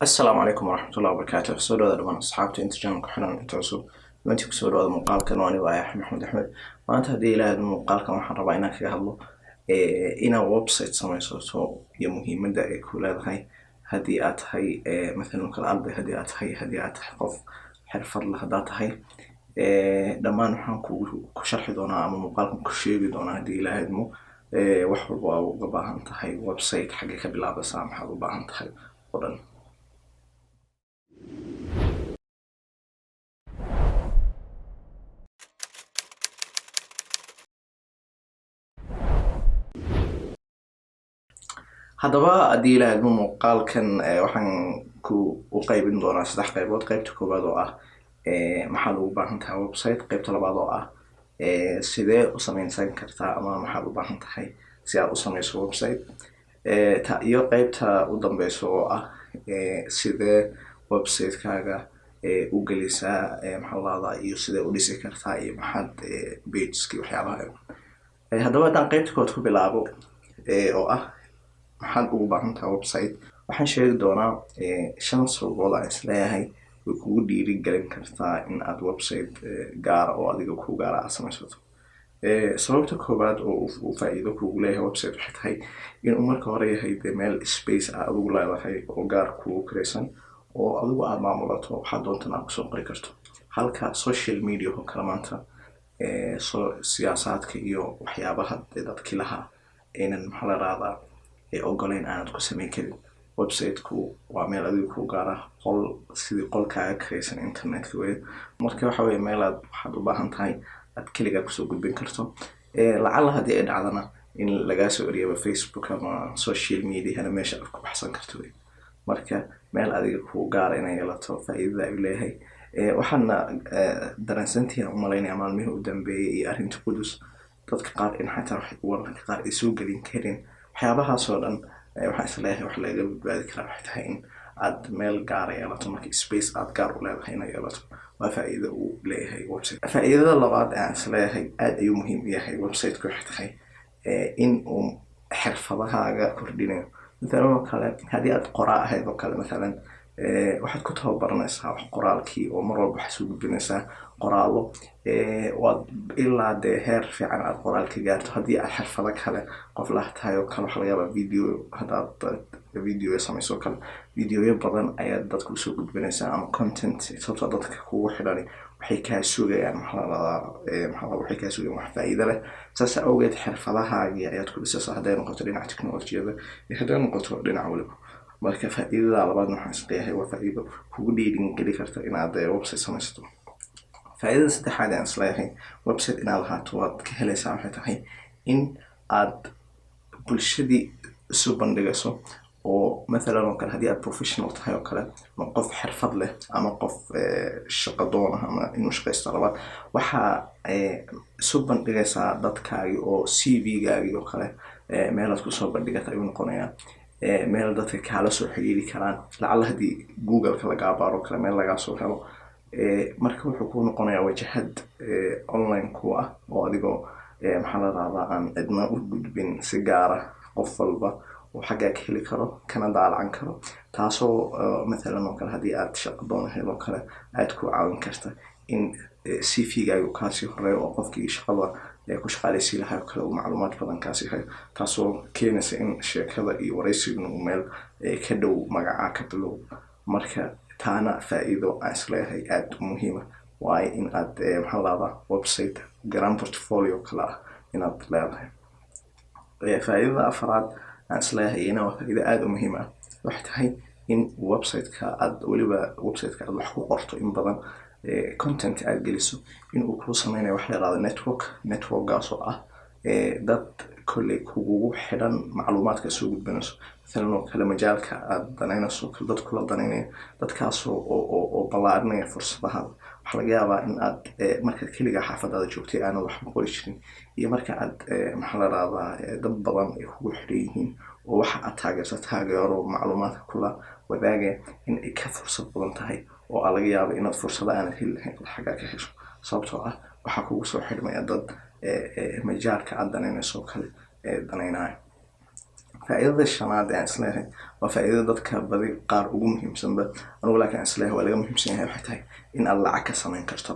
السلام عليكم ورحمة الله وبركاته. سو dhawaada dhamaan asxaabta inta channelka xiran inta cusub maanta kusoo dhawaada muuqaalkan waan waa Axmed Maxamed Axmed. Maanta hadii ilaahay muuqaalkan waxaan rabaa inaan kaga hadlo inaan website samaysato iyo muhiimadda ay ku leedahay hadii aad tahay مثلا kala arday hadii aad tahay qof xirfad leh hadii aad tahay dhamaan waxaan ku sharxi doonaa ama muuqaalkan ku sheegi doonaa hadii ilaahay wax walba aad uga baahan tahay website xagee ka bilaabaysaa maxaad u baahan tahay oo dhan. haddaba haddii ilaahay muuqaalkan waxaan ku u qaybin doonaa saddex qaybood. qaybta koowaad oo ah maxaad ugu baahan tahay website, qaybta labaad oo ah sidee u samaysan kartaa ama maxaad u baahan tahay si aad u samayso website, iyo qaybta u dambeysa oo ah sidee website-kaaga u gelisaa maxaa lahdaa iyo sidee u dhisi kartaa iyo maxaad pageski waxyaabaha. haddaba haddaan qaybta koowaad ku bilaabo oo ah maxaad ugu baahan tahay website, waxaan sheegi doonaa 5 sababood aan isleeyahay way kugu dhiirigelin kartaa in aad website gaar oo adiga ku gaar ah samaysato. sababta koowaad oo uu faa'iido kugu leeyahay website waxay tahay in marka hore yahay meel space ah adigu leedahay oo gaar kugu kiraysan oo adigu aad maamulato waxaad doontaan aad kusoo qori karto. halka social media oo kala maanta siyaasaadka iyo waxyaabaha dadkii lahaa aynan maxaa la raahdaa ogoleyn aanad ku samayn karin. website-ku waa meel adiga ku gaar ah, qol sidii qolkaaga kiraysan internet-ka weeye. marka waxa weeye meel aad waxaad u baahan tahay aad keligaa kusoo gudbin karto. lacala haddii ay dhacdana in lagaa soo eriyaba Facebook ama social media meesha aad ku baxsan karto wey. marka meel adiga ku gaara inay yeelato faa'iidada ay leeyahay. waxaana dareensantiina u malaynaya maalmihii u dambeeyay iyo arrinta qudus dadka qaar in xataa wararka qaar ay soo gelin karin waxyaabahaas oo dhan. waxaan isleeyahay wax laga badbaadi karaa waxay tahay in aad meel gaar yeelato, marka space aad gaar u leedahay inay yeelato waa faa'iido uu leeyahay website. faa'iidada labaad aan isleeyahay aad ayuu muhiim u yahay website-ku waxay tahay in uu xirfadahaaga kordhinayo. مثلا oo kale hadii aad qoraa ahayd oo kale مثلا waxaad ku tababaranaysaa wax qoraalkii oo mar walba waxaad soo gudbinaysaa qoraallo waad ilaa dee heer fiican aad qoraalka gaarto. haddii aad xirfado kale qof la tahay oo kale waxa laga yaabaa video haddaad video samayso oo kale videoyo badan ayaad dadku usoo gudbinaysaa ama content sababtoo dadka kugu xidhani waxay kaa sugayaan waxay kaa sugayaan wax faa'iido leh. saas awgeed xirfadahaagii ayaad ku dhisaysaa hadday noqoto dhinaca teknolojiyada iyo hadday noqoto dhinaca waliba. marka faa'iidada labaad waxaan isleeyahay waa faa'iido kugu dhiirigeli karta inaad website samaysato. faa'iidada saddexaad aan isleeyahay website inaad lahaato waad ka helaysaa waxay tahay in aad bulshadii isu bandhigayso oo مثلا oo kale hadii aad professional tahay oo kale ama qof xirfad leh ama qof shaqo doon ah ama inuu shaqaysto raba waxa isu bandhigaysaa dadkaagi oo CV-gaagi oo kale meel aad kusoo bandhigata ayuu noqonayaa meel dadka kala soo xiriiri karaan. lacala hadii Google-ka laga baaro kale meel laga soo helo marka wuxuu ku noqonayaa wajahad online ku ah oo adigoo maxaa la raahdaa aan cidna u gudbin si gaar ah qof walba oo xagga ka heli karo kana daalan karo. taasoo مثلا oo kale hadii aad shaqo doonahay oo kale aad ku caawin karta in CV-gaagu kaasi horeeyo oo qofkii shaqada ku shaqaaleysiin lahaa kale oo macluumaad badan kaasi hay taasoo keenaysa in sheekada iyo wareysiga uu meel ka dhow magaca ka bilow. marka taana faa'iido aan isleeyahay aad muhiim ah waayo in aad maxaa la raahdaa website grand portfolio kala ah inaad leedahay. faa'iidada afraad aan isleeyahay inaa faa'iido aad u muhiim ah waxay tahay in website-ka aad waliba website-ka aad wax ku qorto in badan content aad geliso in uu ku sameynayo wax la yiraahdo network-gaas oo ah dad kolley kugu xidhan macluumaadka soo gudbinayso. مثلا oo kale majaalka aad danaynayso dad kula danaynaya dadkaas oo ballaarinaya fursadaha. waxaa laga yaabaa in aad markaad keligaa xaafadaada joogtay aanad waxba qori jirin iyo marka aad maxaa la raahdaa dad badan ay kugu xidhan yihiin oo waxa aad taageero macluumaadka kula wadaagaya in ay ka fursad badan tahay oo laga yaabo inaad fursado aanad heli lahayn xagga ka hesho sababtoo ah waxaa kugu soo xidhmaya dad majaalka aad danaynayso kale danaynaya. faa'iidada shanaad aan isleeyahay waa faa'iidada dadka badi qaar ugu muhiimsanba anigu laakiin isleeyahay waa laga muhiimsan yahay waxay tahay in aad lacag ka samayn karto.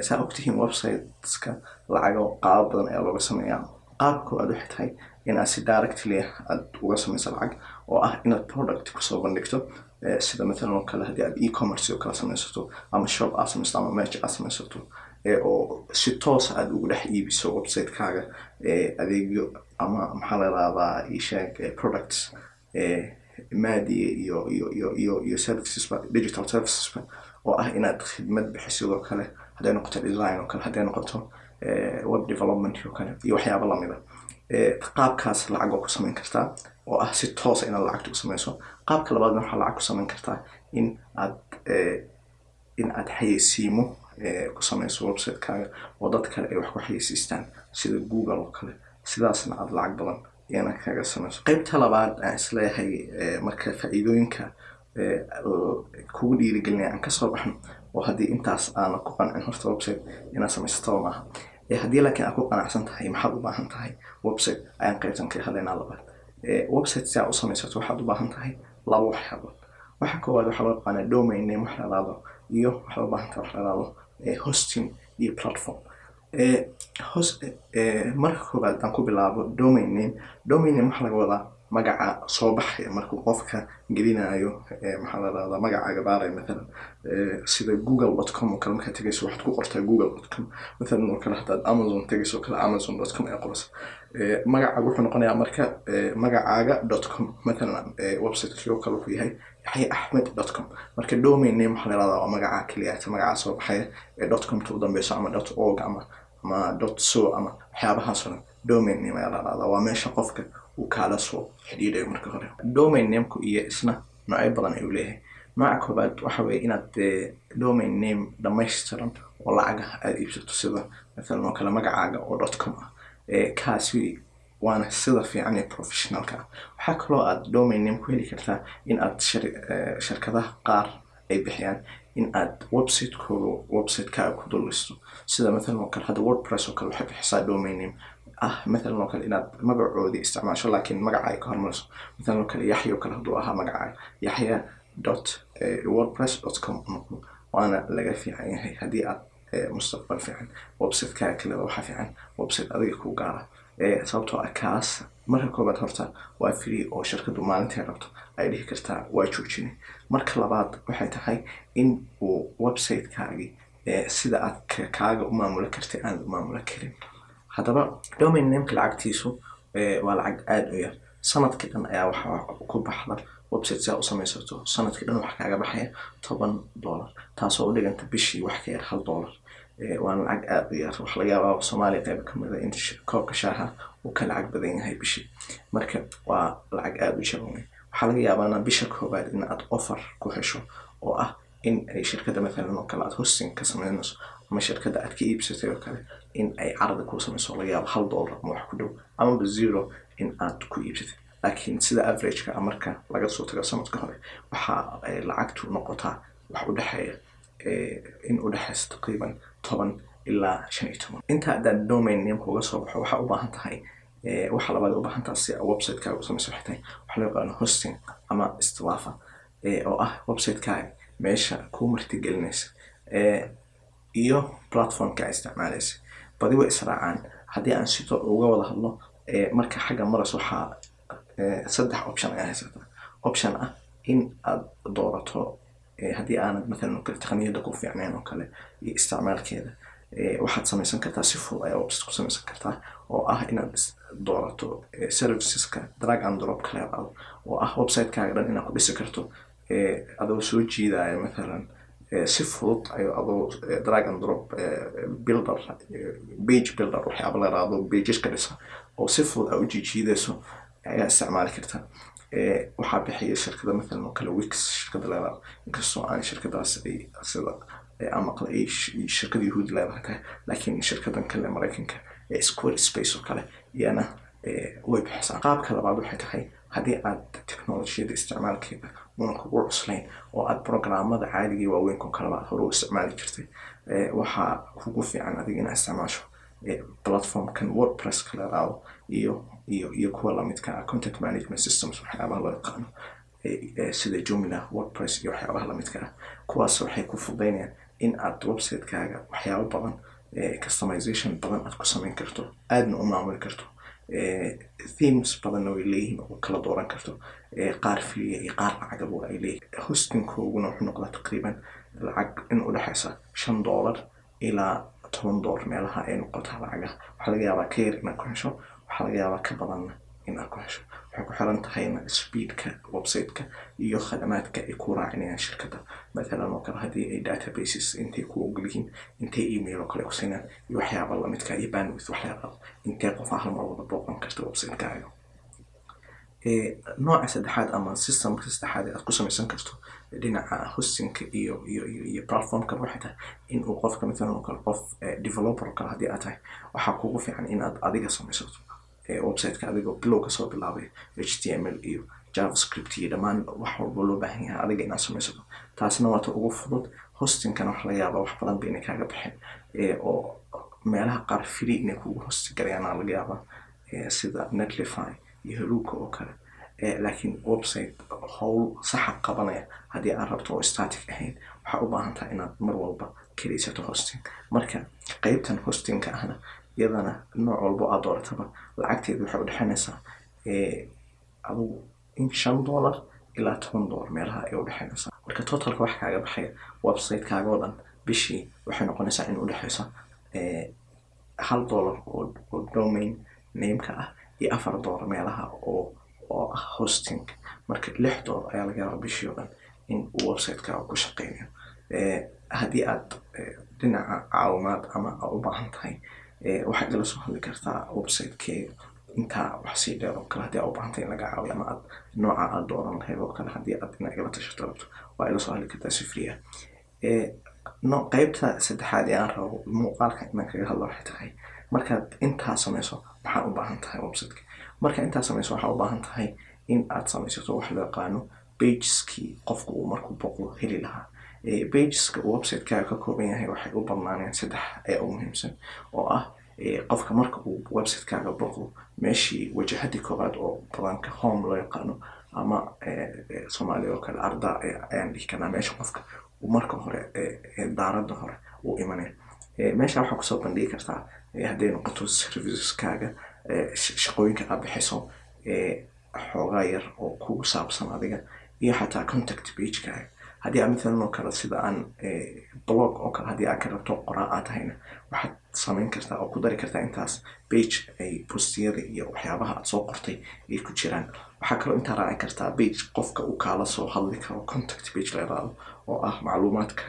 saa ogtihiin websiteska lacago qaabo badan ayaa looga sameeyaa. qaabka koowaad waxay tahay in aad si directly aad uga samayso lacag oo ah inaad product kusoo bandhigto, sida mathalan oo kale haddii aad e-commerce oo kale samaysato ama shop aad samaysato ama merch aad samaysato, oo si toos aad ugu dhex iibiso website-kaaga adeegyo ama maxaa la yidhahdaa isheeg products maadiye iyo services, digital services oo ah inaad khidmad bixiso oo kale, hadday noqoto design oo kale, hadday noqoto web development oo kale iyo waxyaabo lamida. qaabkaas lacag oo ku samayn kartaa oo ah si toos inaad lacagta ku samayso. qaabka labaadna waxaa lacag ku samayn kartaa in aad xayeysiimo ku samayso website-kaaga oo dad kale ay wax ku xayeysiistaan sida Google oo kale, sidaasna aad lacag badan iyana kaga samayso. qaybta labaad aan isleeyahay marka faa'iidooyinka kugu dhiirigelinaya aan kasoo baxno, oo haddii intaas aana ku qancin horta website inaad samaysato maaha. haddii laakiin aad ku qanacsan tahay maxaad u baahan tahay website ayaan qaybtan ka hadlaynaa labaad. website si aad u samaysato waxaad u baahan tahay laba waxyaabood. waxa koowaad waxaa loo yaqaanaa domain name wax la yidhaahdo, iyo waxaad u baahan tahay wax la yidhaahdo hosting iyo platform. marka koowaad aan ku bilaabo domain name waxaa laga wadaa magaca soo baxaya markuu qofka gelinayo maxaa la yidhahdaa magacaaga baaray mathalan sida google.com oo kale markaad tegayso waxaad ku qortaa google.com, mathalan oo kale haddaad amazon tegayso kale amazon.com ay qoraysa. magacaaga wuxuu noqonayaa marka magacaaga.com, mathalan website-kii oo kale wuxuu yahay yaxyaahmed.com. marka domain name waxaa la yidhahdaa waa magaca keliya, magaca soo baxaya .com u dambeyso ama .org ama .so ama waxyaabahaas oo dhan domain name ayaa la yidhahdaa. waa meesha qofka uu kaala soo xidhiidhayo marka hore. domain name-ku iyo isna noocyo badan ayuu leeyahay. nooca koobaad waxa weeye inaad domain name dhamaystiran oo lacag aad iibsato, sida mathalan oo kale magacaaga oo .com ah. kaasi waana sida fiican ee professionalka ah. waxaa kaloo aad domain name ku heli kartaa in aad shirkadaha qaar ay bixiyaan in aad website-kaaga ku dulisto, sida mathalan oo kale hadda WordPress oo kale waxay bixisaa domain name mathalan oo kale inaad magacoodii isticmaasho laakiin magaca ay ka hormariso. mathalan oo kale yaxya oo kale hadduu ahaa magacaaga yaxya.wordpress.com waana laga fiican yahay haddii aad mustaqbal fiican website-kaaga kaleda waxaa fiican website adiga ku gaara. sababtoo ah kaas marka koobaad horta waa free oo shirkadu maalintii rabto ay dhihi kartaa waa joojinay. marka labaad waxay tahay in uu website-kaagii sida aad kaaga u maamula kartay aan u maamula karin. haddaba domain name-ka lacagtiisu waa lacag aad u yar. sanadkii dhan ayaa waxaa ku baxda website si aad u samaysato, sanadkii dhan waxaa kaaga baxaya $10, taasoo u dhiganta bishii wax ka yar $1. waana lacag aad u yar. waxa laga yaabaa Soomaaliya qayb ka mid ah in koobka shaaha uu ka lacag badan yahay bishii, marka waa lacag aad u jaban. waxaa laga yaabaa bisha koobaad in aad offer ku hesho oo ah in ay shirkadda mathalan oo kale aad hosting ka samaynayso ama shirkadda aad ka iibsatay oo kale in ay carada ku samayso laga yaabo $1 ama wax ku dhow ama $0 in aad ku iibsatay. laakiin sida average-ka marka laga soo tago sanadka hore waxaa lacagtu noqotaa wax u dhexeeya in u dhexeysa taqriiban 10 ilaa 15. inta aad domain name-ka uga soo baxo waxaa u baahan tahay waxa labaad u baahan tahay si aad website-kaaga u samayso waxay tahay waxa loo yaqaano hosting ama istilaafa oo ah website-kaaga meesha kuu martigelinaysa iyo platform-ka aad isticmaalaysa. badi way israacaan. haddii aan sito uga wada hadlo marka xagga maras waxaa 3 option ayaa haysata. option ah in aad doorato haddii aanad mathalan taqniyada ku fiicnayn oo kale iyo isticmaalkeeda, waxaad samaysan kartaa si fudud ayaa website ku samaysan kartaa oo ah inaad doorato serviceska drag and drop kale oo ah website-kaaga dhan inaad ku dhisi karto adoo soo jiidaya mathalan si fudud adoo drag and drop builder page builder waxyaaba la yiraahdo pages ka dhisa oo si fudud aad u jiidayso ayaa isticmaali kartaa. waxaa bixiya shirkada mathalan oo kale Wix shirkada la yiraahdo, inkastoo aan shirkadaas ay sida ama ay shirkada Yahuud leedahay, laakiin shirkadan kale Mareykanka Squarespace oo kale iyana way bixisaa. qaabka labaad waxay tahay haddii aad teknolojiyada isticmaalkeeda una kugu cuslayn oo aad programmada caadiga waaweyn oo kale hore u isticmaali jirtay, waxaa kugu fiican adiga inaad isticmaasho platform-kan WordPress ka la yiraahdo iyo iyo kuwa lamidka content management systems waxyaabaha loo yaqaano sida Joomla, WordPress iyo waxyaabaha lamidka kuwaas waxay ku fududeynayaan in aad website-kaaga waxyaabo badan customization badan aad ku samayn karto, aadna u maamuli karto. Themes badanna way leeyihiin oo kala dooran karto, qaar free iyo qaar lacagaba ay leeyihiin. Hostingkooguna wuxuu noqdaa taqriiban lacag in u dhexeysa $5 ilaa $10 meelaha ay noqotaa lacagaha. Waxaa laga yaabaa ka yar inaad ku hesho, waxaa laga yaabaa ka badanna inaad ku hesho. waxay ku xiran tahayna speedka website-ka iyo khadamaadka ay ku raacinayaan shirkadda. Mathalan oo kale haddii ay databases intay ku ogol yihiin, intay email oo kale ku siinaan iyo waxyaaba lamidka iyo bandwidth waxyaaba intee qof hal mar wada booqan karta website-kaaga. nooca saddexaad ama systemka saddexaad aad ku samaysan karto dhinaca hostingka iyo platformka waxay tahay in uu qofka mathalan oo kale qof developer kale haddii aad tahay waxaa kugu fiican inaad adiga samaysato website-ka adigoo bilow ka soo bilaabay HTML iyo JavaScript iyo dhammaan wax walba loo baahan yahay adiga inaad samaysato. taasina waa ta ugu fudud. hostingkana wax laga yaabaa wax badan ba inay kaaga baxeen oo meelaha qaar free inay kugu host garayaan laga yaabaa sida Netlify iyo Heroku oo kale. laakiin website hawl sax qabanaya haddii aad rabto oo static ahayn waxaa u baahan tahay inaad mar walba kiraysato hosting. marka qaybtan hostingka ahna iyadana nooc walbo aad doorataba lacagteedu waxay u dhexaynaysaa adigu in $5 ilaa $10 meelaha ay u dhexaynaysaa. marka totalka wax kaaga baxaya website-kaaga oo dhan bishii waxay noqonaysaa in u dhexaysa $1 oo domain name-ka ah iyo $4 meelaha oo ah hosting. marka $6 ayaa laga yaabaa bishii oo dhan in uu website-kaaga ku shaqeynayo. haddii aad dhinaca caawimaad ama u baahan tahay waxaad ila soo hadli kartaa website-keega intaa wax sii dheer oo kale haddii aad u baahan tahay in laga caawiyo ama aad nooca aad dooran lahayd oo kale haddii aad inaad igala tashato rabto waa ila soo hadli kartaa si free ah. qaybta saddexaad ee aan rabo muuqaalka inaan kaga hadlo waxay tahay markaad intaa samayso maxaa u baahan tahay website-ka. marka intaa samayso waxaa u baahan tahay in aad samaysato wax loo yaqaano pageskii qofku uu markuu boqo heli lahaa. pageska uu website-kaaga ka kooban yahay waxay u badnaaneen 3 ee ugu muhiimsan oo ah qofka marka uu website-kaaga boqo meeshii wajahadii koobaad oo badanka home loo yaqaano ama Soomaali oo kale arda ayaan dhihi karnaa meesha qofka uu marka hore daaradda hore uu imanay. meesha waxaa kusoo bandhigi kartaa hadday noqoto serviceskaaga shaqooyinka aad bixiso xoogaa yar oo kugu saabsan adiga iyo xataa contact page-kaaga. haddii aad mathalan oo kale sida aan blog oo kale haddii aad ka rabto qoraa aad tahayna waxaad samayn kartaa oo ku dari kartaa intaas page ay postiyada iyo waxyaabaha aad soo qortay ay ku jiraan. waxaa kaloo intaa raaci kartaa page qofka uu kaala soo hadli karo contact page la yiraahdo oo ah macluumaadka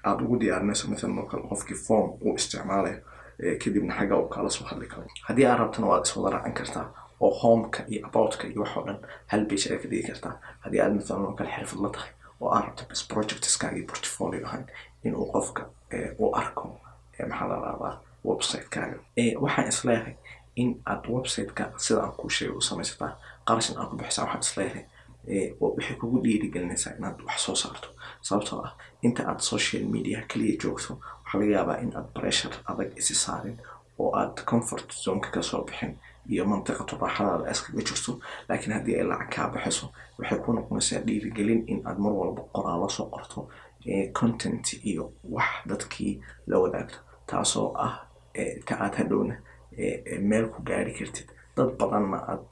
aad ugu diyaarinayso mathalan oo kale qofkii form uu isticmaalayo kadibna xagga uu kaala soo hadli karo. haddii aad rabtana waad iswada raacin kartaa oo home-ka iyo about-ka iyo wax oo dhan hal page ayaa ka dhigi kartaa. haddii aad mathalan oo kale xirfad la tahay oo aad rabto bas projectskaaga iyo portfolio ahaan in uu qofka uu arko maxaa la rabaa website-kaaga. waxaan isleeyahay in aad website-ka sida aan kuu sheegay u samaysataa qarashan aad ku bixisaa waxaad isleeyahay waxay kugu dhiirigelinaysaa inaad wax soo saarto. sababtoo ah inta aad social media kaliya joogto waxaa laga yaabaa in aad pressure adag isi saarin oo aad comfort zone-ka ka soo bixin iyo mantiqada raaxadaada iskaga jirto. laakiin haddii ay lacag kaa bixiso waxay ku noqonaysaa dhiirigelin in aad mar walba qoraallo soo qorto content iyo wax dadkii la wadaagto taasoo ah ta aad hadhowna meel ku gaari kartid dad badanna aad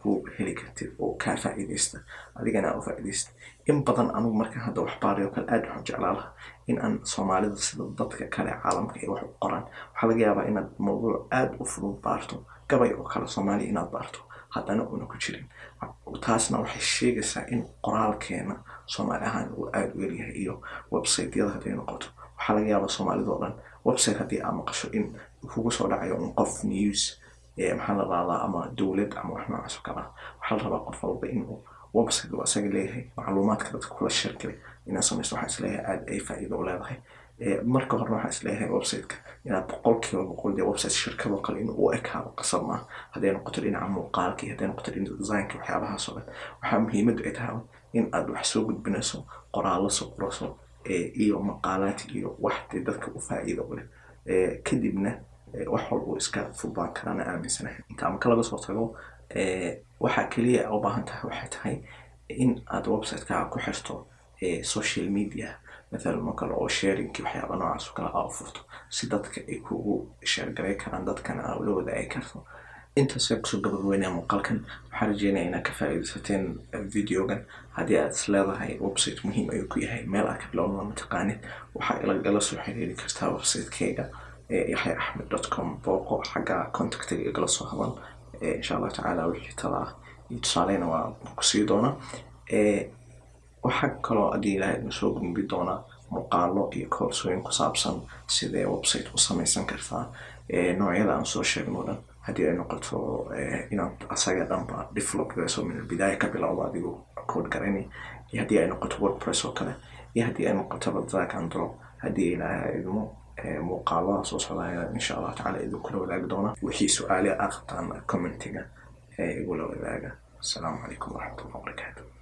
ku heli kartid oo kaa faa'iidaysta adigana u faa'iidaysta. in badan anigu markaan hadda wax baarayo kale aad waxaan jeclaa lahaa in aan Soomaalida sida dadka kale caalamka ay wax u qoraan. waxaa laga yaabaa inaad mawduuc aad u fudud baarto gabay oo kale Soomaali inaad baarto haddana una ku jirin. taasna waxay sheegaysaa in qoraalkeena Soomaali ahaan uu aad u yaryahay iyo website-yada hadday noqoto waxaa laga yaabaa Soomaalida oo dhan website haddii aad maqasho in kugu soo dhacayo un qof news maxaa la raadaa ama dowlad ama wax noocaas oo kale ah. waxaa la rabaa qof walba inuu website uu asaga leeyahay macluumaadka dadka kula shirkay inaad samayso waxaa isleeyahay aad ay faa'iido u leedahay. marka hore waxaa isleeyahay website-ka inaad 100% dee website shirkadoo kale inuu u ekaado qasab maaha. hadday noqoto dhinaca muuqaalka iyo hadday noqoto dhinaca design-ka waxyaabahaas oo dhan waxaa muhiimadu ay tahay in aad wax soo gudbinayso qoraallo soo qorayso iyo maqaalaad iyo wax dee dadka u faa'iido u leh. kadibna wax walba iska fudbaan karaan aaminsanahay. Inta marka laga soo tago waxaa kaliya u baahan tahay waxay tahay in aad website-ka ku xirto social media مثلا ممكن oo sharing waxyaabo noocaas oo kale ah furto si dadka ay kugu share garay karaan dadkana aad la wadaagi karto. inta soo gabagabeyna muuqaalkan waxaan rajeynayaa inaad ka faa'iidaysateen videogan. haddii aad leedahay website muhiim ayuu ku yahay meel aad ka bilowdo ma taqaanid waxaa ilagala soo xiriiri kartaa website-kayga yaxyaahmed.com booqo xagga contactiga igala soo hadal insha Allah tacaala wixii tala ah iyo tusaaleyna waa ku sii doona. waxaa kaloo haddii ilaahay idin soo gudbi doona muuqaalo iyo koorsooyin ku saabsan sidee website u samaysan kartaa noocyada aan soo sheegno dhan haddii ay noqoto inaad asaga dhanba develop garayso min albidaaya ka bilowdo adigoo code garani iyo haddii ay noqoto wordpress oo kale iyo haddii ay noqoto drag and drop. haddii ilaahay idmo muuqaalada soo socdaya insha Allah tacaala idin kula wadaagi doona. wixii su'aalo aad qabtaan commentiga igula wadaaga. Assalaamu calaykum waraxmatullahi wabarakaatuh.